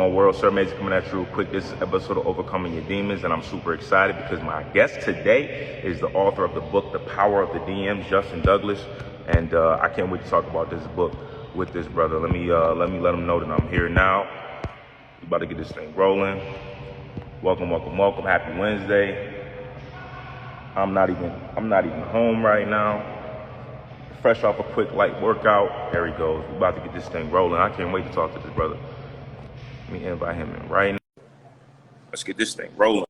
on, world? Siraimazing coming at you real quick. This is episode of Overcoming Your Demons, and I'm super excited because my guest today is the author of the book, The Power of the DMs, Justin Douglas, and I can't wait to talk about this book with this brother. Let him know that I'm here now. We about to get this thing rolling. Welcome. Happy Wednesday. I'm not even home right now. Fresh off a quick light workout. There he goes. We're about to get this thing rolling. I can't wait to talk to this brother. Let me invite him in right now. Let's get this thing rolling.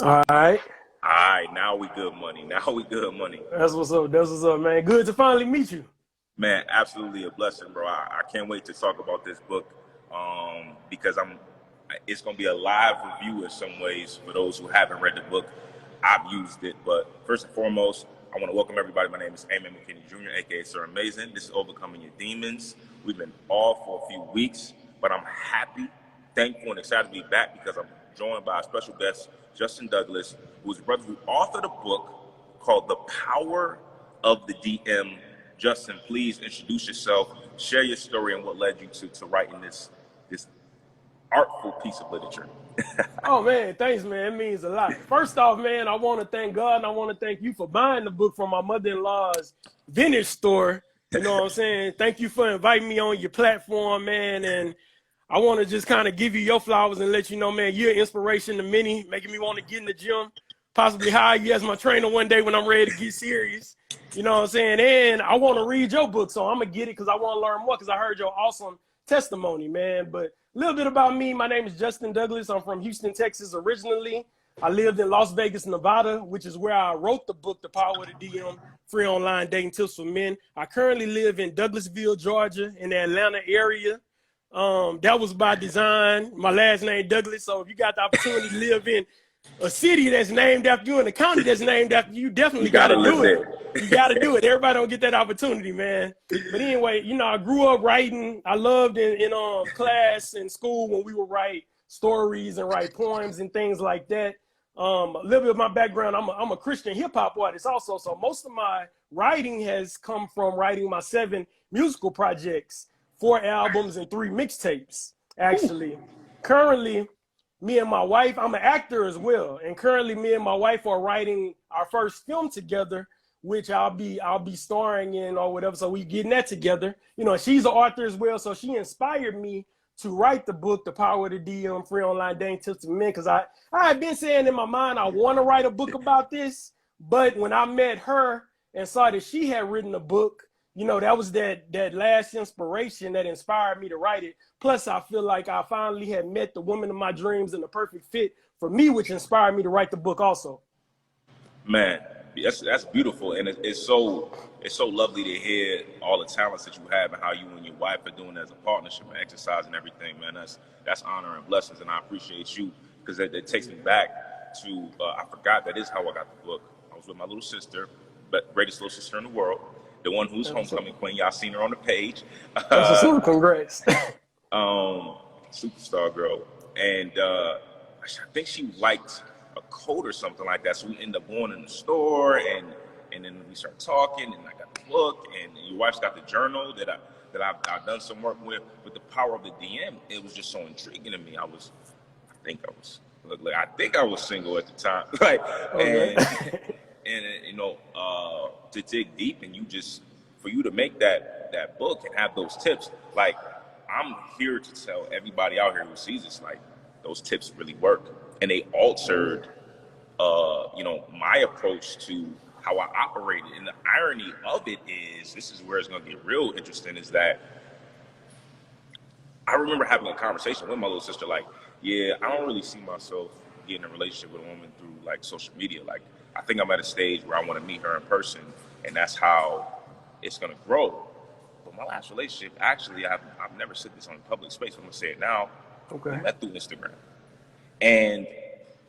All right. Now we good money. That's what's up, man. Good to finally meet you. Man, absolutely a blessing, bro. I can't wait to talk about this book because it's going to be a live review in some ways for those who haven't read the book. I've used it, but first and foremost, I want to welcome everybody. My name is Amen McKinney Jr., aka Siraimazing. This is Overcoming Your Demons. We've been off for a few weeks, but I'm happy, thankful, and excited to be back because I'm joined by a special guest, Justin Douglas, who's a brother who authored a book called The Power of the DM. Justin, please introduce yourself, share your story, and what led you to writing this artful piece of literature. Oh, man, thanks, man. It means a lot. First off, man, I want to thank God, and I want to thank you for buying the book from my mother-in-law's vintage store. You know what I'm saying? Thank you for inviting me on your platform, man. And I want to just kind of give you your flowers and let you know, man, you're an inspiration to many, making me want to get in the gym, possibly hire you as my trainer one day when I'm ready to get serious. You know what I'm saying? And I want to read your book, so I'm going to get it because I want to learn more because I heard your awesome testimony, man. But a little bit about me. My name is Justin Douglas. I'm from Houston, Texas originally. I lived in Las Vegas, Nevada, which is where I wrote the book, The Power of the DM, Free Online Dating Tips for Men. I currently live in Douglasville, Georgia, in the Atlanta area. That was by design. My last name, Douglas. So if you got the opportunity to live in a city that's named after you and a county that's named after you, definitely got to do it. You got to do it. Everybody don't get that opportunity, man. But anyway, you know, I grew up writing. I loved in class in school when we would write stories and write poems and things like that. A little bit of my background, I'm a Christian hip hop artist also. So most of my writing has come from writing my 7 musical projects, 4 albums and 3 mixtapes, actually. Ooh. Currently, me and my wife, I'm an actor as well. And currently me and my wife are writing our first film together, which I'll be starring in or whatever. So we getting that together. You know, she's an author as well. So she inspired me to write the book, The Power of the DM, Free Online Dating Tips for Men. Because I had been saying in my mind, I want to write a book about this. But when I met her and saw that she had written a book, you know, that was that last inspiration that inspired me to write it. Plus, I feel like I finally had met the woman of my dreams and the perfect fit for me, which inspired me to write the book also. Man, that's beautiful, and it's so lovely to hear all the talents that you have and how you and your wife are doing as a partnership and exercise and everything, man. That's honor and blessings, and I appreciate you because it takes me back to I forgot that is how I got the book. I was with my little sister, but greatest little sister in the world. The one who's homecoming queen. Y'all seen her on the page. Congrats. Superstar girl. And I think she liked a coat or something like that. So we ended up going in the store and then we started talking and I got the book and your wife's got the journal that I've done some work with The Power of the DM. It was just so intriguing to me. I think I was single at the time. And you know, to dig deep and for you to make that book and have those tips, like I'm here to tell everybody out here who sees this, like those tips really work and they altered, you know, my approach to how I operated. And the irony of it is, this is where it's gonna get real interesting, is that I remember having a conversation with my little sister, like, yeah, I don't really see myself getting in a relationship with a woman through like social media. Like, I think I'm at a stage where I want to meet her in person, and that's how it's going to grow. But my last relationship, actually, I've never said this on a public space. I'm going to say it now. Okay. We met through Instagram. And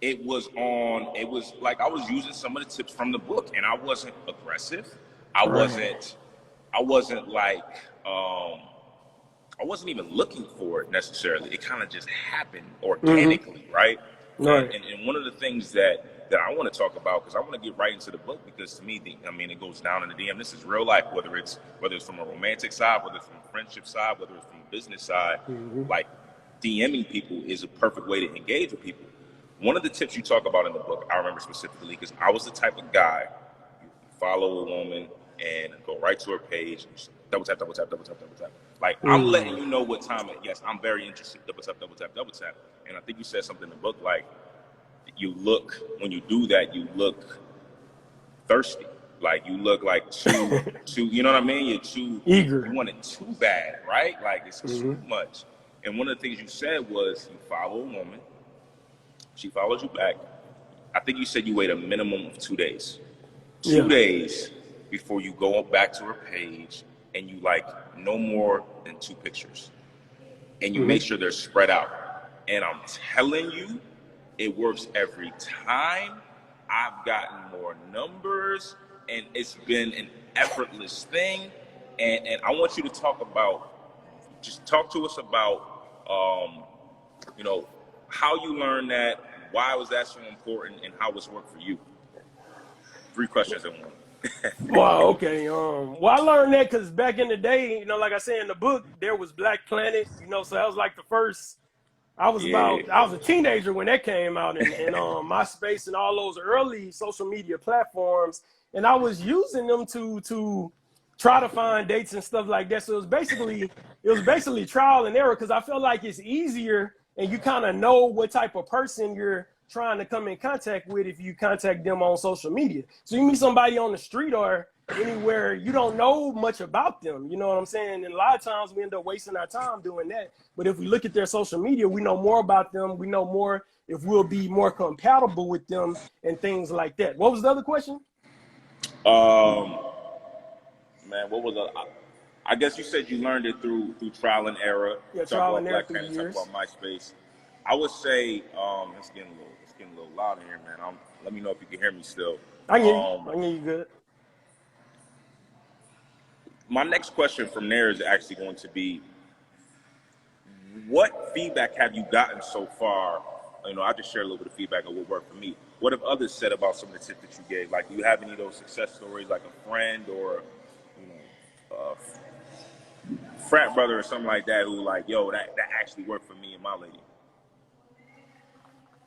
it was like I was using some of the tips from the book, and I wasn't aggressive. I wasn't even looking for it necessarily. It kind of just happened organically, right? Right. And one of the things that I want to talk about, because I want to get right into the book, because to me, it goes down in the DM. This is real life, whether it's from a romantic side, whether it's from a friendship side, whether it's from business side, Mm-hmm. like DMing people is a perfect way to engage with people. One of the tips you talk about in the book, I remember specifically, because I was the type of guy, you follow a woman and go right to her page, and just double tap, double tap, double tap, double tap. Like, I'm letting you know what time it, yes, I'm very interested, double tap, double tap, double tap. And I think you said something in the book, like, you look, when you do that, you look thirsty. Like, you look like too, you know what I mean? You're too Eager. You want it too bad, right? Like, it's too Mm-hmm. much. And one of the things you said was you follow a woman, she follows you back. I think you said you wait a minimum of 2 days. Yeah. 2 days before you go back to her page, and you like no more than 2 pictures. And you make sure they're spread out. And I'm telling you, it works every time. I've gotten more numbers, and it's been an effortless thing. And I want you to talk to us about, you know, how you learned that, why was that so important, and how it's worked for you. 3 questions in one. Wow, okay. Well, I learned that because back in the day, you know, like I said in the book, there was Black Planet, you know, so that was like the first. I was a teenager when that came out, and MySpace and all those early social media platforms, and I was using them to try to find dates and stuff like that. So it was basically trial and error, because I feel like it's easier, and you kind of know what type of person you're trying to come in contact with if you contact them on social media. So you meet somebody on the street or anywhere, you don't know much about them, you know what I'm saying? And a lot of times we end up wasting our time doing that. But if we look at their social media, we know more about them. We know more if we'll be more compatible with them and things like that. What was the other question? Man, what was I guess you said you learned it through trial and error. Yeah, Talk trial about and error Black through Planet, years. talk about MySpace. I would say, it's getting a little loud in here, man. Let me know if you can hear me still. I can hear you good. My next question from there is actually going to be, what feedback have you gotten so far? You know, I just share a little bit of feedback of what worked for me. What have others said about some of the tips that you gave? Like, do you have any of those success stories, like a friend or, you know, frat brother or something like that, who like, yo, that actually worked for me and my lady?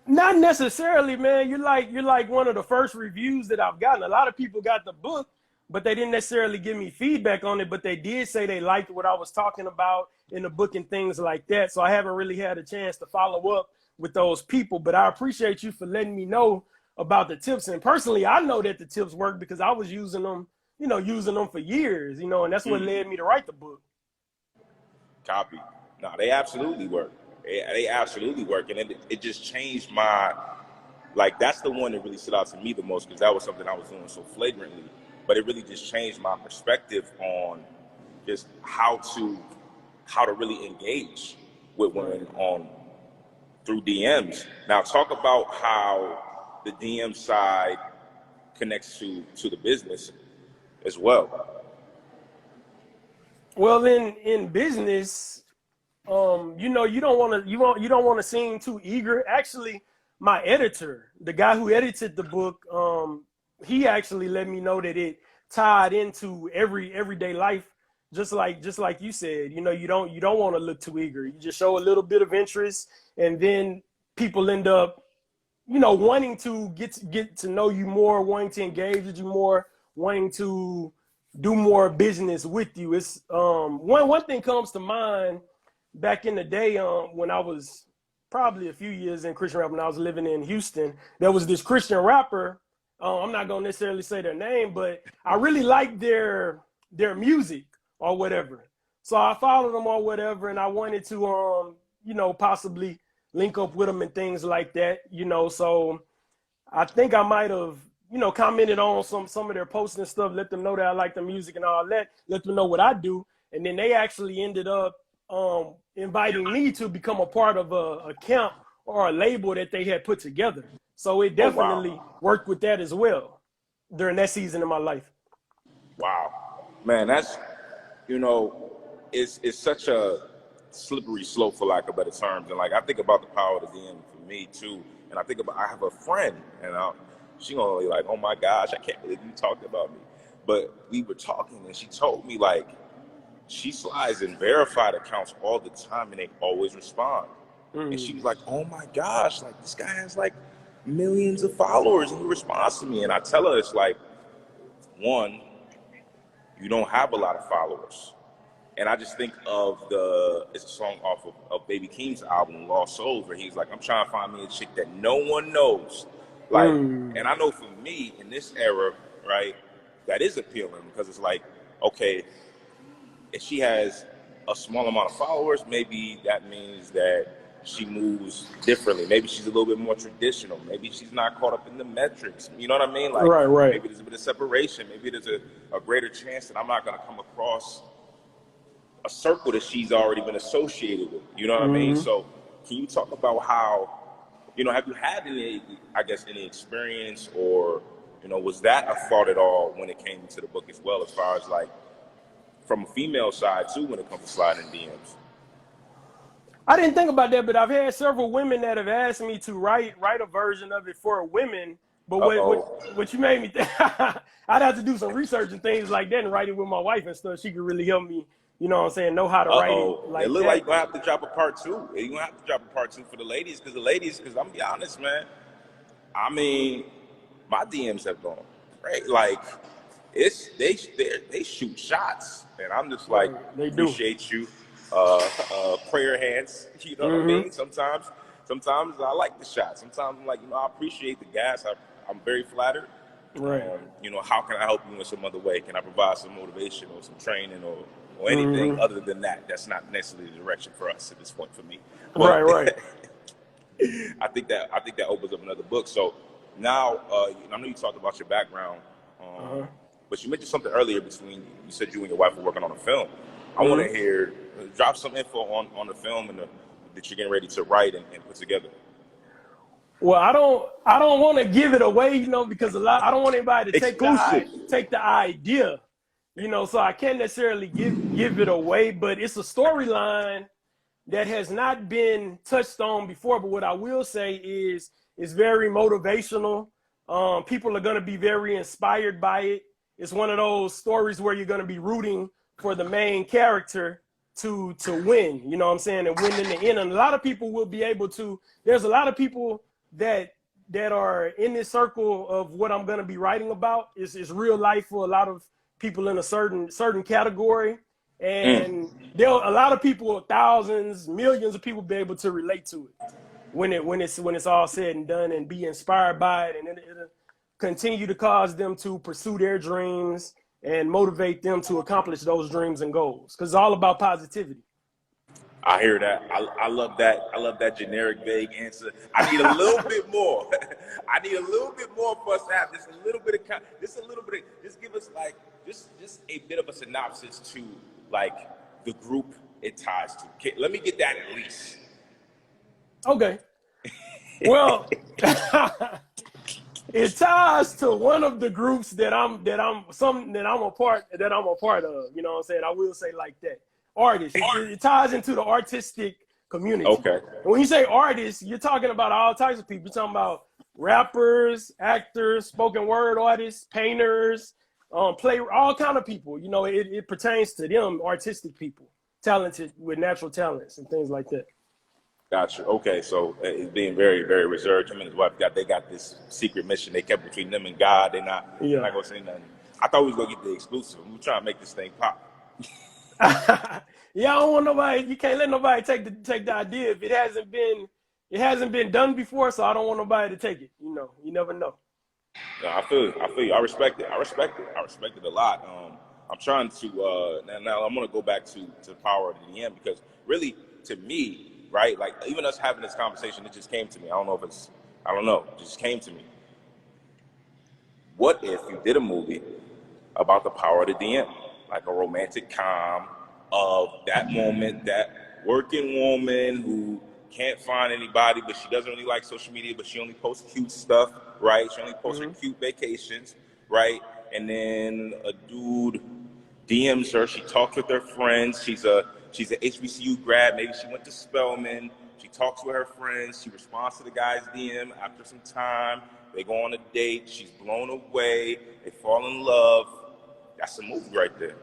Not necessarily, man. You're like one of the first reviews that I've gotten. A lot of people got the book, but they didn't necessarily give me feedback on it, but they did say they liked what I was talking about in the book and things like that. So I haven't really had a chance to follow up with those people, but I appreciate you for letting me know about the tips. And personally, I know that the tips work because I was using them for years, you know, and that's what led me to write the book. Copy. No, they absolutely work. They absolutely work. And it just changed my, like, that's the one that really stood out to me the most, because that was something I was doing so flagrantly. But it really just changed my perspective on just how to really engage with women through DMs. Now, talk about how the DM side connects to the business as well. Well, in business, you know, you don't want to seem too eager. Actually, my editor, the guy who edited the book, he actually let me know that it tied into everyday life, just like you said. You know, you don't want to look too eager. You just show a little bit of interest, and then people end up, you know, wanting to get to know you more, wanting to engage with you more, wanting to do more business with you. It's one thing comes to mind. Back in the day, when I was probably a few years in Christian rap, when I was living in Houston, there was this Christian rapper. I'm not gonna necessarily say their name, but I really liked their music or whatever. So I followed them or whatever, and I wanted to, you know, possibly link up with them and things like that. You know, so I think I might have, you know, commented on some of their posts and stuff, let them know that I like the music and all that, let them know what I do, and then they actually ended up inviting me to become a part of a camp or a label that they had put together. So it definitely worked with that as well during that season of my life. Wow, man, that's, you know, it's such a slippery slope, for lack of better terms. And like, I think about the power of the DM for me too. And I think about, I have a friend, and she gonna be like, oh my gosh, I can't believe you talked about me. But we were talking, and she told me, like, she slides in verified accounts all the time, and they always respond. And she was like, oh my gosh, like this guy has like millions of followers and he responds to me. And I tell her, it's like, one, you don't have a lot of followers. And I just think of it's a song off of Baby Keem's album, Lost Souls, where he's like, I'm trying to find me a chick that no one knows. Like, and I know for me in this era, right, that is appealing because it's like, okay, if she has a small amount of followers, maybe that means that she moves differently. Maybe she's a little bit more traditional. Maybe she's not caught up in the metrics. You know what I mean? Like, maybe there's a bit of separation. Maybe there's a greater chance that I'm not going to come across a circle that she's already been associated with. You know what I mean? So can you talk about how, you know, have you had any, I guess, any experience or, you know, was that a thought at all when it came to the book as well, as far as like from a female side too, when it comes to sliding DMs? I didn't think about that, but I've had several women that have asked me to write a version of it for women. But what you made me think, I'd have to do some research and things like that and write it with my wife and stuff. She could really help me, you know what I'm saying, know how to write it like it look that. like you're going to have to drop a part 2. You're going to have to drop a part 2 for the ladies, because I'm going to be honest, man. I mean, my DMs have gone great. Like, they shoot shots. And I'm just like, appreciate you. Prayer hands, you know what I mean? Sometimes I like the shot. Sometimes I'm like, you know, I appreciate the gas. I'm very flattered. Right. You know, how can I help you in some other way? Can I provide some motivation or some training or anything other than that? That's not necessarily the direction for us at this point for me. But right. I think that opens up another book. So now, I know you talked about your background, but you mentioned something earlier you said you and your wife were working on a film. I want to hear, drop some info on the film that you're getting ready to write and put together. Well, I don't want to give it away, you know, because I don't want anybody to take the idea, you know, so I can't necessarily give it away, but it's a storyline that has not been touched on before. But what I will say is it's very motivational. People are going to be very inspired by it. It's one of those stories where you're going to be rooting for the main character to win, you know what I'm saying, and win in the end. And a lot of people will be able to, there's a lot of people that are in this circle of what I'm going to be writing about. Is real life for a lot of people in a certain category. And there are a lot of people, thousands, millions of people be able to relate to it when it's all said and done, and be inspired by it. And it'll continue to cause them to pursue their dreams and motivate them to accomplish those dreams and goals, because it's all about positivity. I hear that. I love that. I love that generic, vague answer. I need a little bit more. I need a little bit more for us to have just a little bit of, just give us like, just a bit of a synopsis to like the group it ties to. Okay, let me get that at least. Okay. Well, it ties to one of the groups that I'm a part of. You know what I'm saying? I will say like that. Artists. It ties into the artistic community. Okay. And when you say artists, you're talking about all types of people. You're talking about rappers, actors, spoken word artists, painters, all kind of people. You know, it pertains to them, artistic people, talented with natural talents and things like that. Gotcha. Okay, so it's being very, very reserved. Him and his wife got this secret mission they kept between them and God. They're not gonna say nothing. I thought we was gonna get the exclusive. We were trying to make this thing pop. Yeah, I don't want nobody. You can't let nobody take the idea if it hasn't been done before. So I don't want nobody to take it. You know, you never know. No, I feel you. I respect it. I respect it a lot. I'm trying to now I'm gonna go back to the power of the DM, because really, to me, right, like even us having this conversation, it just came to me. It just came to me. What if you did a movie about the power of the DM, like a romantic com of that moment, that working woman who can't find anybody, but she doesn't really like social media, but she only posts cute stuff, right? She only posts her cute vacations, right? And then a dude DMs her. She talks with her friends. She's an HBCU grad. Maybe she went to Spelman. She talks with her friends. She responds to the guy's DM. After some time, they go on a date. She's blown away. They fall in love. That's a movie right there.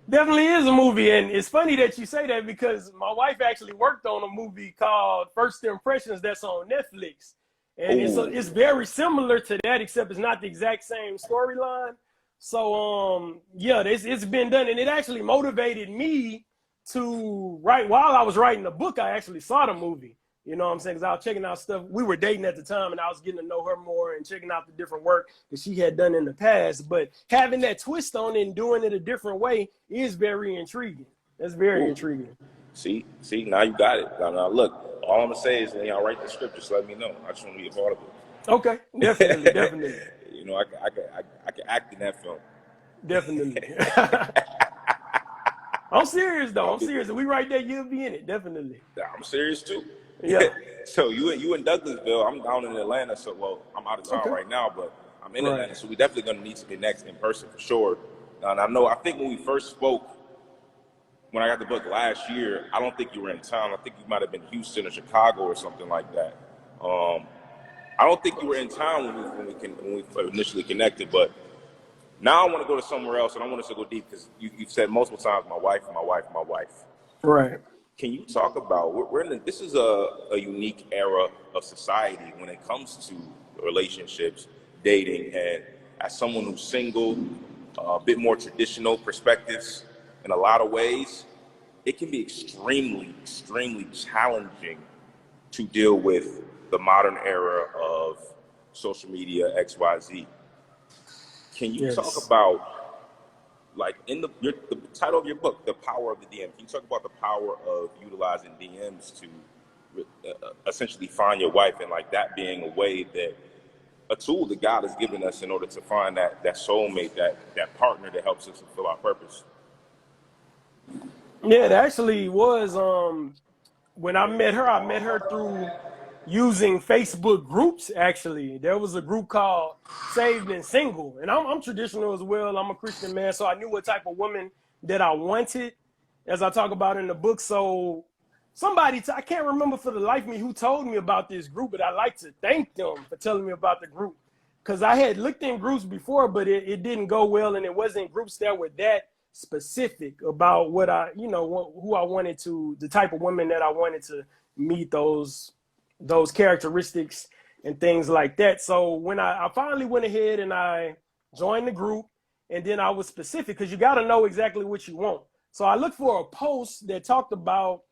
Definitely is a movie, and it's funny that you say that because my wife actually worked on a movie called First Impressions that's on Netflix, and Oh, it's very similar to that, except it's not the exact same storyline. So yeah, it's been done, and it actually motivated me to write. While I was writing the book, I actually saw the movie. You know what I'm saying? Because I was checking out stuff. We were dating at the time, and I was getting to know her more and checking out the different work that she had done in the past. But having that twist on it and doing it a different way is very intriguing. That's very ooh. intriguing. See, now you got it. Now look, all I'm gonna say is when y'all write the script, just let me know. I just want to be a part of Okay, definitely, definitely, it. You know, I can act in that film. definitely. I'm serious though. I'll I'm be, serious. If we right there, you'll be in it. Definitely. I'm serious too. Yeah. So you in Douglasville? I'm down in Atlanta. So I'm out of town Okay. right now, but I'm in Right. Atlanta. So we definitely gonna need to connect in person for sure. And I think when we first spoke, when I got the book last year, I don't think you were in town. I think you might have been Houston or Chicago or something like that. I don't think you were in town when we initially connected, but now I want to go to somewhere else, and I want us to go deep because you've said multiple times, my wife, my wife, my wife. Right. Can you talk about this is a unique era of society when it comes to relationships, dating, and as someone who's single, a bit more traditional perspectives in a lot of ways, it can be extremely challenging to deal with the modern era of social media, XYZ. Can you talk Yes. about, like, in the title of your book, The Power of the DM? Can you talk about the power of utilizing DMs to essentially find your wife, and like that being a way that a tool that God has given us in order to find that soulmate, that partner that helps us fulfill our purpose? Yeah, it actually was. When I met her through using Facebook groups. Actually, there was a group called Saved and Single, and I'm traditional as well. I'm a Christian man, so I knew what type of woman that I wanted, as I talk about in the book. So I can't remember for the life of me who told me about this group, but I like to thank them for telling me about the group, because I had looked in groups before, but it didn't go well, and it wasn't groups that were that specific about what who I wanted to, the type of women that I wanted to meet, those characteristics and things like that. So when I finally went ahead and I joined the group, and then I was specific because you got to know exactly what you want. So I looked for a post that talked about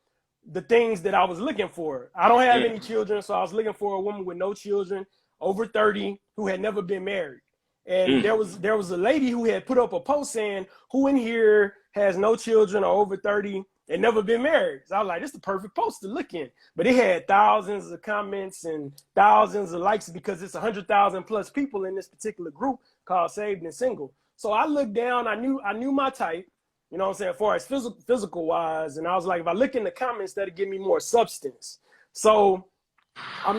the things that I was looking for. I don't have any children, so I was looking for a woman with no children, over 30, who had never been married. And there was a lady who had put up a post saying, who in here has no children or over 30 and never been married? So I was like, this is the perfect post to look in. But it had thousands of comments and thousands of likes because it's 100,000 plus people in this particular group called Saved and Single. So I looked down, I knew my type, you know what I'm saying, as far as physical wise. And I was like, if I look in the comments, that'll give me more substance. So I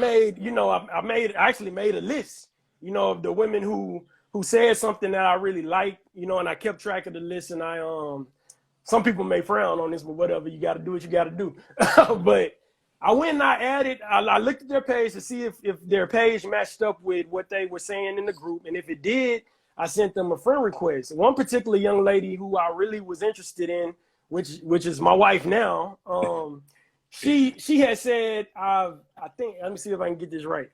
actually made a list, of the women who said something that I really liked, and I kept track of the list. And some people may frown on this, but whatever, you got to do what you got to do. But I went and I looked at their page to see if their page matched up with what they were saying in the group. And if it did, I sent them a friend request. One particular young lady who I really was interested in, which is my wife now, she had said, I think, let me see if I can get this right.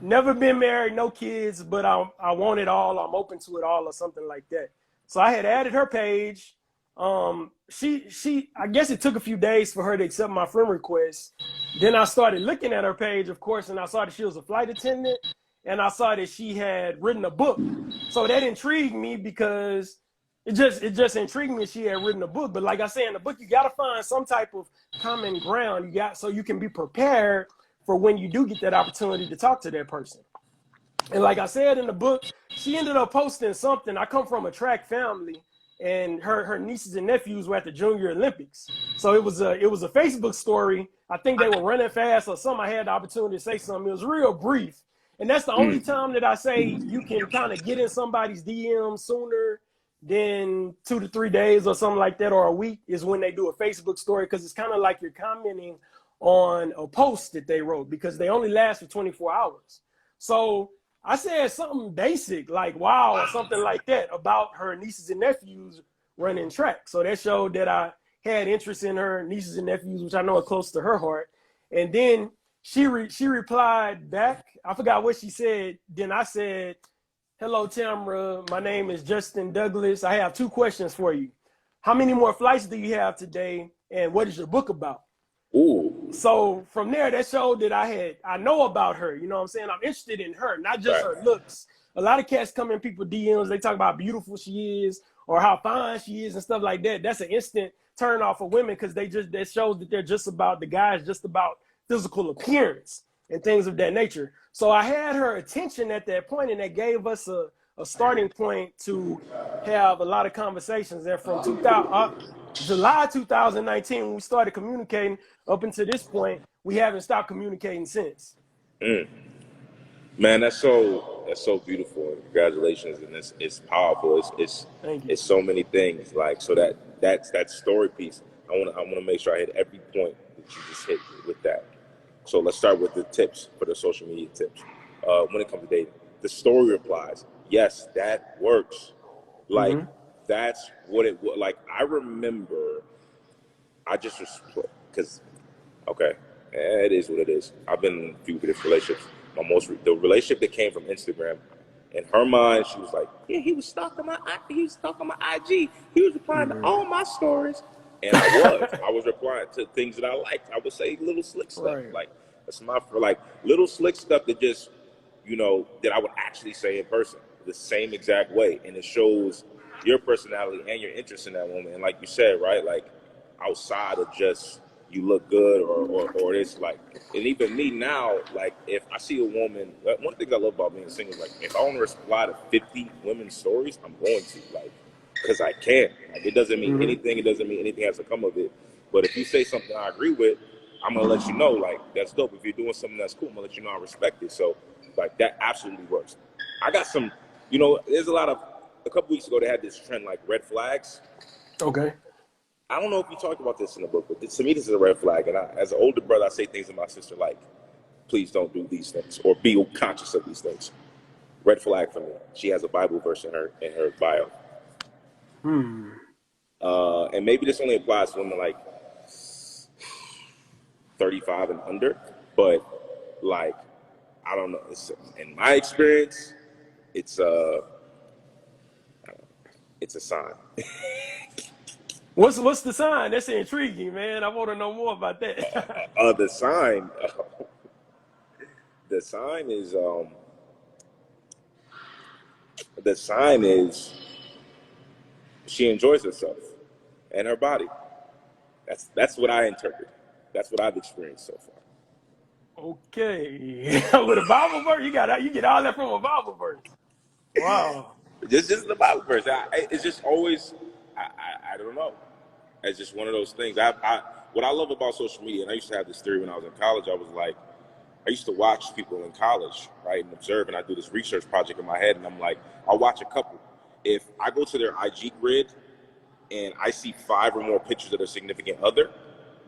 Never been married, no kids, but I want it all. I'm open to it all, or something like that. So I had added her page. I guess it took a few days for her to accept my friend request. Then I started looking at her page, of course, and I saw that she was a flight attendant, and I saw that she had written a book. So that intrigued me because it just intrigued me that she had written a book. But like I say in the book, you got to find some type of common ground. So you can be prepared for when you do get that opportunity to talk to that person. And like I said in the book, she ended up posting something. I come from a track family, and her nieces and nephews were at the Junior Olympics. So it was a Facebook story. I think they were running fast or something. I had the opportunity to say something. It was real brief. And that's the only time that I say you can kind of get in somebody's DM sooner than 2 to 3 days or something like that, or a week, is when they do a Facebook story, because it's kind of like you're commenting on a post that they wrote, because they only last for 24 hours. So I said something basic like wow or something like that about her nieces and nephews running track. So that showed that I had interest in her nieces and nephews, which I know are close to her heart. And then she replied back. I forgot what she said. Then I said, "Hello, Tamra. My name is Justin Douglas. I have 2 questions for you. How many more flights do you have today? And what is your book about?" Ooh. So from there, that showed that I know about her. You know what I'm saying? I'm interested in her, not just her looks. A lot of cats come in people DMs. They talk about how beautiful she is or how fine she is and stuff like that. That's an instant turn off for women because that shows that they're just about, the guy's just about physical appearance and things of that nature. So I had her attention at that point, and that gave us a starting point to have a lot of conversations. And from July 2019, when we started communicating up until this point, we haven't stopped communicating since. Man, that's so beautiful. Congratulations, and it's powerful. Thank you. It's so many things. Like, so that's that story piece. I want to make sure I hit every point that you just hit with that. So let's start with the tips, for the social media tips. When it comes to dating, the story replies. Yes, that works. Like, that's what it was. Like, I remember, I just was, because, okay, it is what it is. I've been in a few different relationships. The relationship that came from Instagram, in her mind, she was like, yeah, he was stalking my IG. He was replying to all my stories. And I was replying to things that I liked. I would say little slick stuff. Right. Like, that's my, like, little slick stuff that just, that I would actually say in person the same exact way. And it shows your personality and your interest in that woman. And like you said, right, like, outside of just you look good or it's like, and even me now, like, if I see a woman, one thing I love about being single is, like, if I want to reply to 50 women's stories, I'm going to, like, because I can. Like, it doesn't mean anything. It doesn't mean anything has to come of it. But if you say something I agree with, I'm going to let you know, like, that's dope. If you're doing something that's cool, I'm going to let you know I respect it. So, like, that absolutely works. I got some, there's a couple weeks ago, they had this trend, like, red flags. Okay. I don't know if you talked about this in the book, but to me, this is a red flag. And as an older brother, I say things to my sister like, please don't do these things or be conscious of these things. Red flag for me. She has a Bible verse in her bio. And maybe this only applies to women like 35 and under, but, like, I don't know. In my experience, it's a sign. What's the sign? That's intriguing, man. I want to know more about that. The sign is she enjoys herself and her body. That's what I interpret. That's what I've experienced so far. Okay. With a Bible verse, you get all that from a Bible verse. Wow. Just the Bible verse. It's just always, I don't know. It's just one of those things. What I love about social media, and I used to have this theory when I was in college, I was like, I used to watch people in college, right, and observe, and I do this research project in my head, and I'm like, I'll watch a couple. If I go to their IG grid and I see 5 or more pictures of their significant other,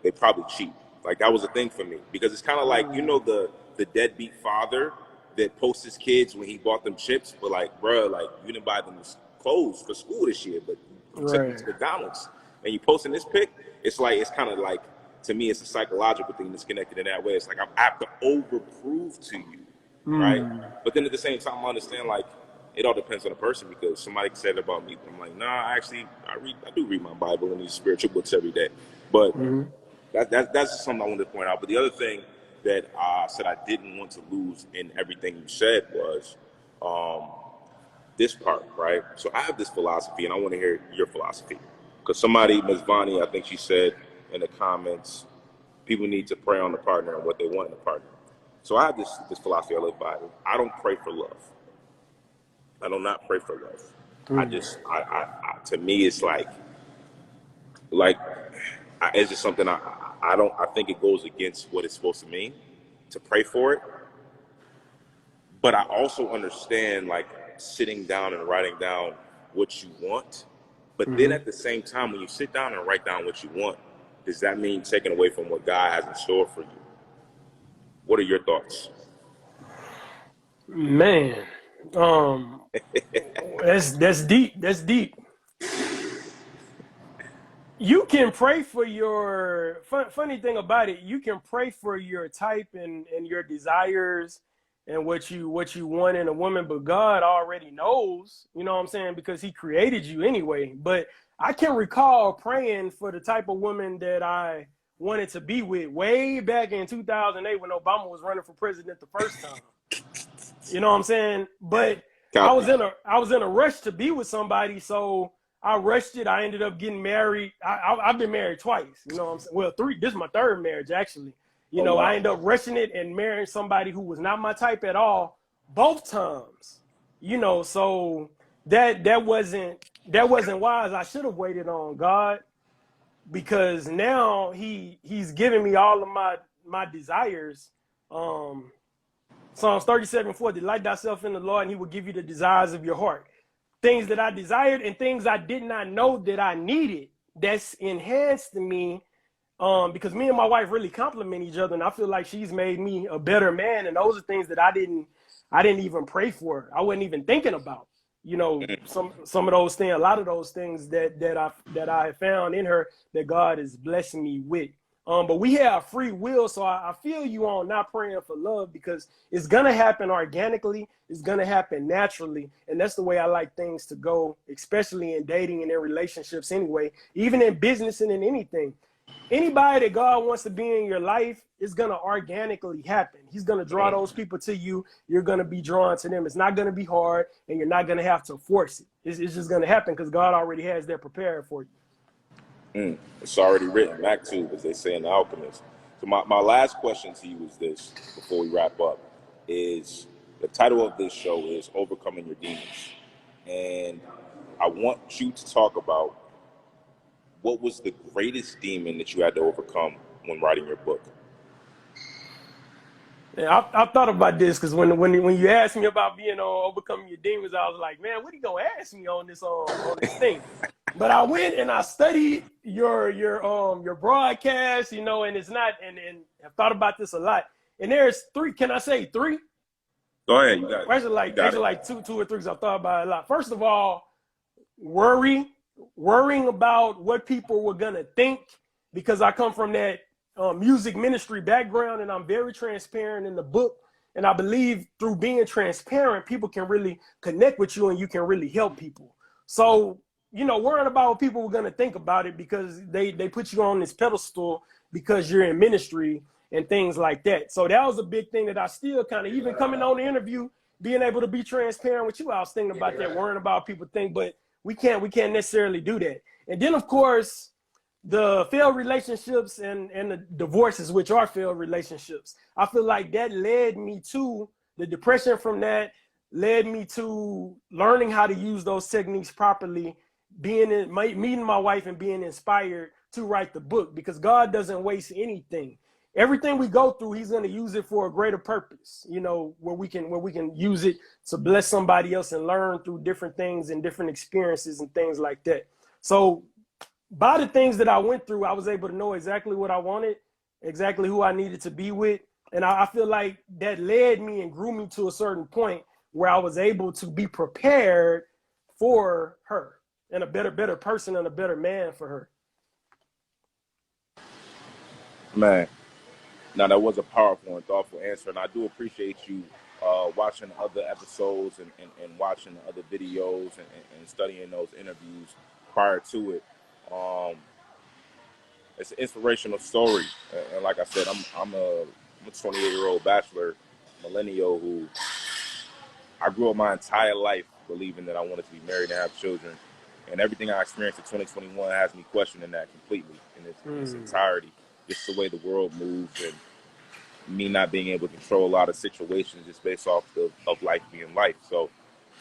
they probably cheat. Like, that was a thing for me, because it's kind of like, the deadbeat father that posts his kids when he bought them chips, but, like, bruh, like, you didn't buy them clothes for school this year, but you took them to McDonald's. And you posting this pic, it's kind of like, to me, it's a psychological thing that's connected in that way. It's like, I have to overprove to you, right? But then at the same time, I understand, like, it all depends on the person, because somebody said about me, I'm like, nah, actually, I do read my Bible and these spiritual books every day. But that's just something I wanted to point out. But the other thing that I said I didn't want to lose in everything you said was this part, right? So I have this philosophy, and I want to hear your philosophy. Because somebody, Ms. Vonnie, I think she said in the comments, people need to pray on the partner and what they want in a partner. So I have this philosophy I live by. I don't pray for love. I do not pray for love. I to me, it's it's just something I think it goes against what it's supposed to mean to pray for it. But I also understand, like, sitting down and writing down what you want. But then at the same time, when you sit down and write down what you want, does that mean taking away from what God has in store for you? What are your thoughts? Man, that's deep. That's deep. You can pray for your funny thing about it, you can pray for your type and your desires and what you want in a woman, but God already knows, you know what I'm saying, because he created you anyway. But I can recall praying for the type of woman that I wanted to be with way back in 2008 when Obama was running for president the first time. You know what I'm saying? But Copy. I was in a rush to be with somebody, so I rushed it. I ended up getting married. I've been married twice. You know what I'm saying? Well, three. This is my third marriage, actually. You Oh, know, wow. I ended up rushing it and marrying somebody who was not my type at all, both times. You know, so that wasn't wise. I should have waited on God, because now he's giving me all of my desires. Psalms 37:4, delight thyself in the Lord, and he will give you the desires of your heart. Things that I desired and things I did not know that I needed, that's enhanced me, because me and my wife really complement each other, and I feel like she's made me a better man. And those are things that I didn't even pray for. I wasn't even thinking about. You know, some of those things, a lot of those things that I have found in her that God is blessing me with. But we have free will, so I feel you on not praying for love, because it's gonna happen organically, it's gonna happen naturally, and that's the way I like things to go, especially in dating and in relationships anyway, even in business and in anything. Anybody that God wants to be in your life, is gonna organically happen. He's gonna draw those people to you. You're gonna be drawn to them. It's not gonna be hard, and you're not gonna have to force it. It's just gonna happen because God already has that prepared for you. It's already written. Back to, as they say in The Alchemist. So my last question to you is this, before we wrap up, is the title of this show is Overcoming Your Demons. And I want you to talk about what was the greatest demon that you had to overcome when writing your book. Yeah, I've thought about this, because when you asked me about being overcoming your demons, I was like, man, what are you gonna ask me on this thing? But I went and I studied your broadcast, you know, and it's not, and I've thought about this a lot. And there's three. Can I say three? Go ahead, you got it. Actually, like two or three. 'Cause I've thought about it a lot. First of all, worrying about what people were gonna think, because I come from that music ministry background, and I'm very transparent in the book. And I believe through being transparent, people can really connect with you, and you can really help people. So, you know, worrying about what people were going to think about it, because they put you on this pedestal because you're in ministry and things like that. So that was a big thing that I still kind of, even coming on the interview, being able to be transparent with you, I was thinking about that, worrying about what people think, but we can't necessarily do that. And then, of course, the failed relationships and the divorces, which are failed relationships. I feel like that led me to the depression. From that led me to learning how to use those techniques properly, meeting my wife and being inspired to write the book, because God doesn't waste anything. Everything we go through, he's going to use it for a greater purpose, you know, where we can use it to bless somebody else and learn through different things and different experiences and things like that. So by the things that I went through, I was able to know exactly what I wanted, exactly who I needed to be with. And I feel like that led me and grew me to a certain point where I was able to be prepared for her, and a better person and a better man for her. Man, now that was a powerful and thoughtful answer, and I do appreciate you watching other episodes and watching other videos and studying those interviews prior to it. It's an inspirational story, and like I said, I'm a 28-year-old bachelor millennial who I grew up my entire life believing that I wanted to be married and have children, and everything I experienced in 2021 has me questioning that completely in its entirety. Just the way the world moves, and me not being able to control a lot of situations just based off of life being life. So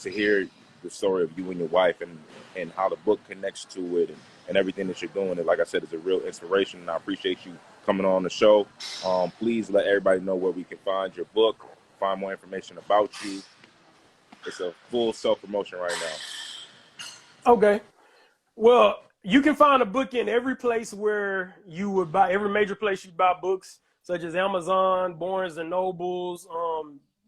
to hear the story of you and your wife and how the book connects to it and everything that you're doing, and like I said, is a real inspiration, and I appreciate you coming on the show. Please let everybody know where we can find your book, find more information about you. It's a full self-promotion right now. Okay. Well, you can find a book in every place where you would buy, every major place you buy books, such as Amazon, Barnes and Nobles,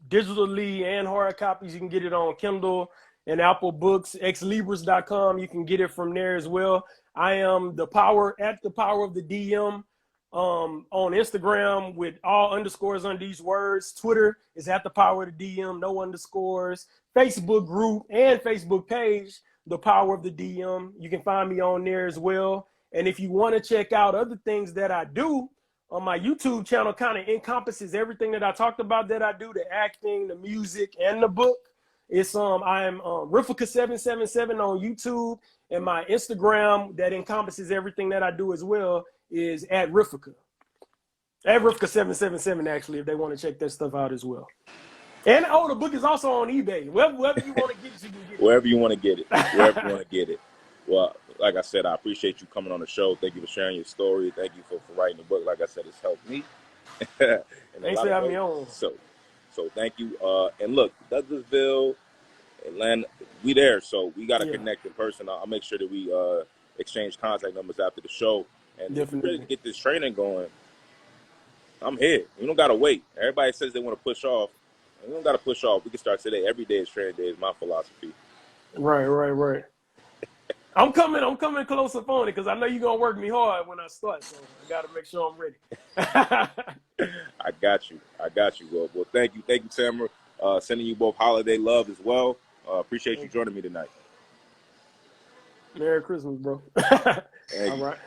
digitally and hard copies. You can get it on Kindle and Apple Books, xlibris.com. You can get it from there as well. I am the power of the DM on Instagram with all underscores on these words. Twitter is at the power of the DM, no underscores. Facebook group and Facebook page, the power of the DM. You can find me on there as well. And if you want to check out other things that I do, on my YouTube channel kind of encompasses everything that I talked about that I do, the acting, the music, and the book. It's I am Rifika777 on YouTube, and my Instagram that encompasses everything that I do as well is at Rifika. At Rifika777 actually, if they want to check that stuff out as well. And the book is also on eBay. Wherever you want to get it, you can get it. Wherever you want to get it. Wherever you want to get it. Well, like I said, I appreciate you coming on the show. Thank you for sharing your story. Thank you for writing the book. Like I said, it's helped me. Thanks for having me on. So thank you. And look, Douglasville, Atlanta, we there. So we got to connect in person. I'll make sure that we exchange contact numbers after the show. And really get this training going. I'm here. You don't got to wait. Everybody says they want to push off. You don't got to push off. We can start today. Every day is training day is my philosophy. Right. I'm coming close up on it because I know you're going to work me hard when I start. So I got to make sure I'm ready. I got you. Well, thank you. Thank you, Tamara. Sending you both holiday love as well. Appreciate you joining me tonight. Merry Christmas, bro. All right.